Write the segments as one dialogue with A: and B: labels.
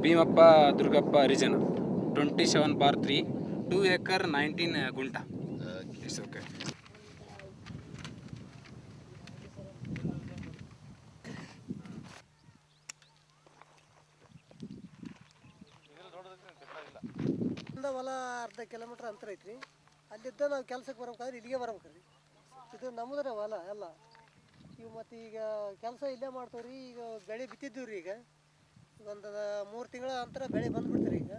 A: Bhimappa Durgappa Harijan 27/3 2 acre 19 ಗುಂಟ. It's okay.
B: ಹೊಲ ಅರ್ಧ ಕಿಲೋಮೀಟ್ರ್ ಅಂತರ ಐತ್ರಿ. ಅಲ್ಲಿದ್ದ ನಾವು ಕೆಲಸಕ್ಕೆ ಬರ್ಬೇಕಾದ್ರೆ ಇಲ್ಲಿಗೆ ಬರ್ಬೇಕ್ರಿ. ಇದು ನಮ್ಮದ್ರ ಹೊಲ ಎಲ್ಲ ಇವು. ಮತ್ತು ಈಗ ಕೆಲಸ ಇಲ್ಲೇ ಮಾಡ್ತಾವ್ರಿ. ಈಗ ಬೆಳೆ ಬಿತ್ತಿದ್ದೀವಿ ರೀ. ಈಗ ಒಂದು 3 ತಿಂಗಳ ಅಂತರ ಬೆಳೆ ಬಂದ್ಬಿಡ್ತೀರಿ. ಈಗ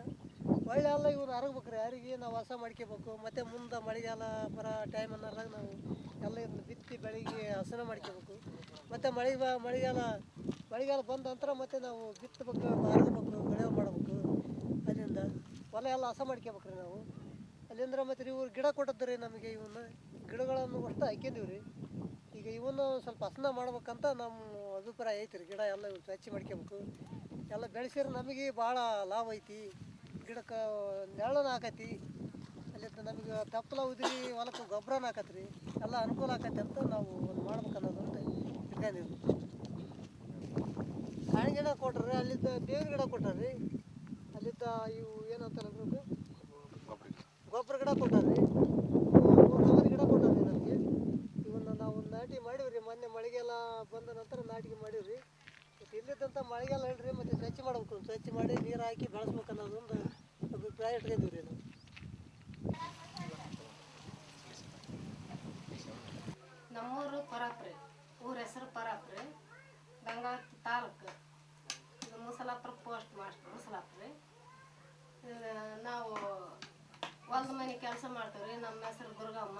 B: ಒಳ್ಳೆ ಎಲ್ಲ ಇವ್ರು ಹರಗ್ಬೇಕ್ರಿ. ಯಾರಿಗೆ ನಾವು ವಾಸ ಮಾಡ್ಕೋಬೇಕು. ಮತ್ತು ಮುಂದೆ ಮಳೆಗಾಲ ಬರೋ ಟೈಮ್ ಅನ್ನೋದಾಗ ನಾವು ಎಲ್ಲ ಇದನ್ನ ಬಿತ್ತಿ ಬೆಳೆಗೆ ಹಸನ ಮಾಡ್ಕೋಬೇಕು. ಮತ್ತು ಮಳೆಗಾಲ ಬಂದ ನಂತರ ಮತ್ತೆ ನಾವು ಬಿತ್ತಬೇಕು, ಹರಗಬೇಕು, ಬೆಳೆ ಮಾಡಬೇಕು. ಅಲ್ಲಿಂದ ಹೊಲ ಎಲ್ಲ ಹಸ ಮಾಡ್ಕೋಬೇಕ್ರಿ ನಾವು. ಅಲ್ಲಿಂದ ಮತ್ತು ಇವ್ರು ಗಿಡ ಕೊಟ್ಟದ್ರಿ ನಮಗೆ. ಇವನ್ನ ಗಿಡಗಳನ್ನು ಅಷ್ಟು ಹಾಕ್ಯಂದೀವಿ ರೀ. ಈಗ ಇವನ್ನ ಸ್ವಲ್ಪ ಹಸನ ಮಾಡ್ಬೇಕಂತ ನಮ್ಮ ಅಭಿಪ್ರಾಯ ಐತಿ ರೀ. ಗಿಡ ಎಲ್ಲ ಇವ್ರು ಸ್ವಚ್ಛ ಮಾಡ್ಕೋಬೇಕು. ಎಲ್ಲ ಬೆಳೆಸಿದ್ರೆ ನಮಗೆ ಭಾಳ ಲಾಭ ಐತಿ. ಗಿಡಕ್ಕೆ ನೆರಳನ ಹಾಕೈತಿ. ಅಲ್ಲಿಂದ ನಮಗೆ ತಪ್ಪಲ ಉದ್ರಿ ಹೊಲಕ್ಕೆ ಗೊಬ್ಬರನ ಹಾಕತ್ರಿ. ಎಲ್ಲ ಅನುಕೂಲ ಆಕೈತಿ ಅಂತ ನಾವು ಒಂದು ಮಾಡ್ಬೇಕು ಅನ್ನೋದಂತ ಇಟ್ಕೊಂಡಿವ್ರಿ. ಕಾಯಿ ಗಿಡ ಕೊಟ್ರಿ. ಅಲ್ಲಿದ್ದ ಬೇವಿನ ಗಿಡ ಕೊಟ್ಟಾರ್ರಿ. ಅಲ್ಲಿದ್ದ ಇವು ಏನಂತಾರೆ ಗೊಬ್ಬರ ಗಿಡ ಕೊಟ್ಟಾರ್ರಿ. 3 ಗಿಡ ಕೊಟ್ಟಾರ್ರಿ ನಮಗೆ. ಇವನ್ನ ನಾವು ನಾಟಿ ಮಾಡೀವ್ರಿ. ಮೊನ್ನೆ ಮಳೆಗೆಲ್ಲ ಬಂದ ನಂತರ ನಾಟಿಗೆ ಮಾಡೀವ್ರಿ. ಮತ್ತು ಇಲ್ಲಿದ್ದಂಥ ಮಳೆಗೆಲ್ಲ ಹೇಳ್ರಿ. ಮತ್ತು ಸ್ವಚ್ಛ ಮಾಡ್ಬೇಕು. ಸ್ವಚ್ಛ ಮಾಡಿ ನೀರು ಹಾಕಿ ಬೆಳೆಸ್ಬೇಕು ಅನ್ನೋದೊಂದು ಅಭಿಪ್ರಾಯ ಇಟ್ಕೊಂಡಿವ್ರಿ ನಾವು.
C: ನಮ್ಮೂರು ಪರಾಪ್ರಿ. ಊರ ಹೆಸರು ಪರಾಪ್ರಿ. ಗಂಗಾವತಿ ತಾಲೂಕು. ಇದು ಮುಸಲಾಪುರ ಪೋಸ್ಟ್ ಮಾಸ್ಟರ್ ಮುಸಲಾಪುರಿ. ನಾವು ಹೊಲ್ದ ಮನೆ ಕೆಲಸ ಮಾಡ್ತೀವ್ರಿ. ನಮ್ಮ ಹೆಸರು ದುರ್ಗಮ್ಮ,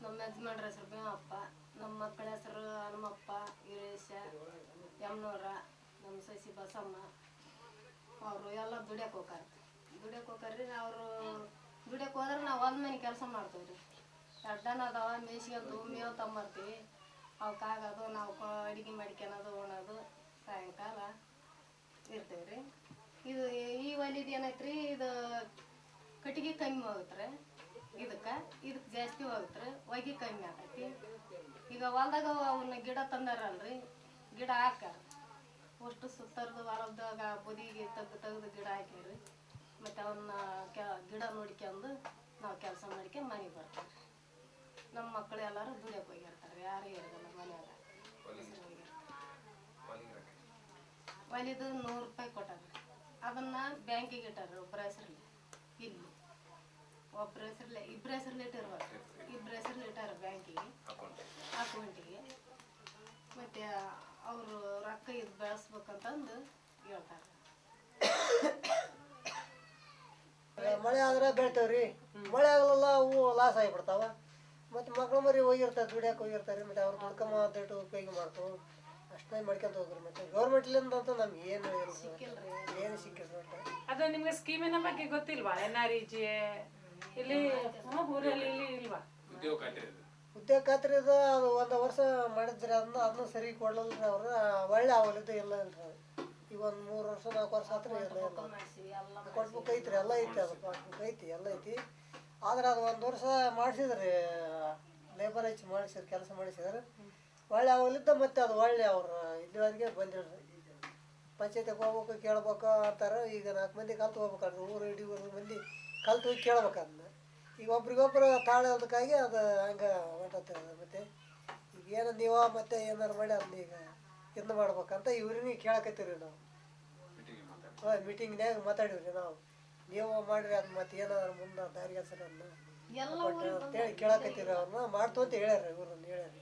C: ನಮ್ಮ ಯಜಮಾನ್ರ ಹೆಸರು ಭೀಮಪ್ಪ, ನಮ್ಮ ಮಕ್ಕಳ ಹೆಸರು ಹನುಮಪ್ಪ, ವೀರೇಶ, ಯಮನೂರ, ನಮ್ಮ ಸಸಿ ಬಸಮ್ಮ. ಅವರು ಎಲ್ಲ ದುಡಿಯಕ್ಕೆ ಹೋಗ್ರಿ. ಅವರು ದುಡಿಯಕ್ಕೆ ಹೋದ್ರೆ ನಾವು ಹೊಲ್ದ ಮನೆ ಕೆಲಸ ಮಾಡ್ತೀವ್ರಿ. ದನ ಅದಾವ, ಮೇಯ್ಸ್ಕೊಂಡು ಮೇವು ತಗೊಂಬರ್ತೀವಿ. ಅವಕ್ಕಾಗೋದು ನಾವು ಅಡುಗೆ ಮಾಡ್ಕೊಳೋದು, ಉಣೋದು, ಸಾಯಂಕಾಲ ಇರ್ತೀವಿ ರೀ. ಇದು ಈ ಹೊಲಿದು ಏನೈತ್ರಿ, ಇದು ಕಟ್ಟಿಗೆ ಕಮ್ಮಿ ಹೋಗುತ್ತೆ. ಇದಕ್ಕೆ ಜಾಸ್ತಿ ಹೋಗುತ್ತೆ. ಹೊಗೆ ಕಮ್ಮಿ ಆಗೈತಿ. ಈಗ ಹೊಲ್ದಾಗ ಅವನ್ನ ಗಿಡ ತಂದಾರಲ್ರಿ, ಗಿಡ ಹಾಕಾರ ಅಷ್ಟು ಸುತ್ತರ್ದು ಹೊಲದಾಗ ಬದಿಗೆ ತೆಗ್ದು ಗಿಡ ಹಾಕ್ಯಾರಿ. ಮತ್ತು ಅವನ್ನ ಗಿಡ ನೋಡ್ಕೊಂಡು ನಾವು ಕೆಲಸ ಮಾಡ್ಕೊಂಡು ಮನೆಗೆ ಬರ್ತೀವಿ. ನಮ್ಮ ಮಕ್ಕಳು ಎಲ್ಲರೂ ದುಡಿಯಕ್ಕೆ ಹೋಗಿರ್ತಾರೆ. ಯಾರು ಇರೋದಿಲ್ಲ ಮನೆಯಾಗ. ಹೊಲಿದು 100 ರೂಪಾಯಿ ಕೊಟ್ಟಾರ. ಅದನ್ನು ಬ್ಯಾಂಕಿಗೆ ಇಟ್ಟಾರ ಒಬ್ಬರ ಹೆಸರಲ್ಲಿ. ಇಲ್ಲಿ ಒಬ್ಬರ ಹೆಸರಲ್ಲಿ ಇಬ್ಬರ ಹೆಸರಲ್ಲಿ ಇಟ್ಟಿರ್ಬೇಕು. ಇಬ್ಬರ ಹೆಸರಲ್ಲಿ ಇಟ್ಟಾರ ಬ್ಯಾಂಕಿಗೆ, ಅಕೌಂಟಿಗೆ. ಮತ್ತು ಅವರು ರೊಕ್ಕ ಇದು ಬೆಳೆಸ್ಬೇಕಂತಂದು ಹೇಳ್ತಾರೆ.
B: ಮಳೆ ಆದ್ರೆ ಬೆಳಿತೇವ್ರಿ. ಮಳೆ ಆಗಲೆಲ್ಲ ಹೂವು ಲಾಸ್ ಆಗಿಬಿಡ್ತಾವ. ಮತ್ತು ಮಕ್ಳು ಮರಿ ಹೋಗಿರ್ತಾರೆ, ದುಡಿಯಕ್ಕೆ ಹೋಗಿರ್ತಾರೆ. ಮತ್ತು ಅವ್ರು ದುಡ್ಕೊಂಬ ದುಡ್ಡು ಉಪಯೋಗ ಮಾಡ್ತಾವೆ. ಅಷ್ಟೇ ಮಾಡ್ಕೊಂತ ಹೋಗ್ರಿ. ಮತ್ತು ಗೌರ್ಮೆಂಟ್ಲಿಂದ ಅಂತೂ ನಮ್ಗೆ ಏನು ಸಿಕ್ಕಿಲ್ರಿ.
D: ಅದು ನಿಮ್ಗೆ ಸ್ಕೀಮಿನ ಬಗ್ಗೆ ಗೊತ್ತಿಲ್ವಾ? NREG ಇಲ್ಲಿ ಊರಲ್ಲಿ ಇಲ್ಲಿ ಇಲ್ವಾ?
B: ಉದ್ಯೋಗ ಖಾತ್ರಿ ಅದು 1 ವರ್ಷ ಮಾಡಿದ್ರಿ. ಅದನ್ನ ಸರಿ ಕೊಡಲಿಲ್ಲ ಅವ್ರು. ಒಳ್ಳೆ ಅವಲಿದ್ದು ಇಲ್ಲ ಇಲ್ರಿ. ಈಗ ಒಂದು 3 ವರ್ಷ 4 ವರ್ಷ ಆತ್ರಿ. ಕೊಟ್ಬುಕ್ ಐತ್ರಿ. ಎಲ್ಲ ಐತಿ. ಅದು ಪಾಸ್ಬುಕ್ ಐತಿ, ಎಲ್ಲ ಐತಿ. ಆದ್ರೆ ಅದು 1 ವರ್ಷ ಮಾಡಿಸಿದ್ರಿ. ಲೇಬರ್ ಹಚ್ಚಿ ಮಾಡಿಸಿದ್ರು, ಕೆಲಸ ಮಾಡಿಸಿದ್ರೆ ಒಳ್ಳೆ ಅವಲಿದ್ದ. ಮತ್ತು ಅದು ಒಳ್ಳೆ ಅವ್ರು ಇಲ್ಲಿವರೆಗೆ ಬಂದಿಡ್ರಿ. ಪಂಚಾಯತಿಗೆ ಹೋಗ್ಬೇಕು, ಕೇಳ್ಬೇಕು ಅಂತಾರೆ. ಈಗ 4 ಮಂದಿ ಕಲ್ತು ಹೋಗ್ಬೇಕಾದ್ರೆ ಊರು ಇಡೀ ಊರು ಮಂದಿ ಕಲ್ತು ಹೋಗಿ ಕೇಳ್ಬೇಕು ಅದನ್ನ. ಈಗ ಒಬ್ರಿಗೊಬ್ರು ತಾಳೋದಕ್ಕಾಗಿ ಅದು ಹಂಗೆ ಹೊಂಟತ್ತೆ. ಮತ್ತು ಈಗ ಏನು ನೀವು ಮತ್ತೆ ಏನಾರು ಮಾಡಿ ಅದನ್ನ ಈಗ ಇದನ್ನ ಮಾಡ್ಬೇಕಂತ ಇವ್ರಿಗೆ ಕೇಳಕತ್ತೀವಿ ನಾವು. ಮೀಟಿಂಗ್ನಾಗ ಮಾತಾಡಿವ್ರಿ ನಾವು. ನೀವು ಮಾಡಿರಿ ಅದು ಮತ್ತೆ ಏನಾದ್ರು ಮುಂದೆ ದಾರಿಗೆ ಹೆಸರು ಅಂತೇಳಿ ಕೇಳಕತ್ತೀರಿ. ಅವ್ರನ್ನ ಮಾಡ್ತು ಅಂತ ಹೇಳ್ಯಾರ. ಇವ್ರನ್ನ ಹೇಳ್ಯಾರ.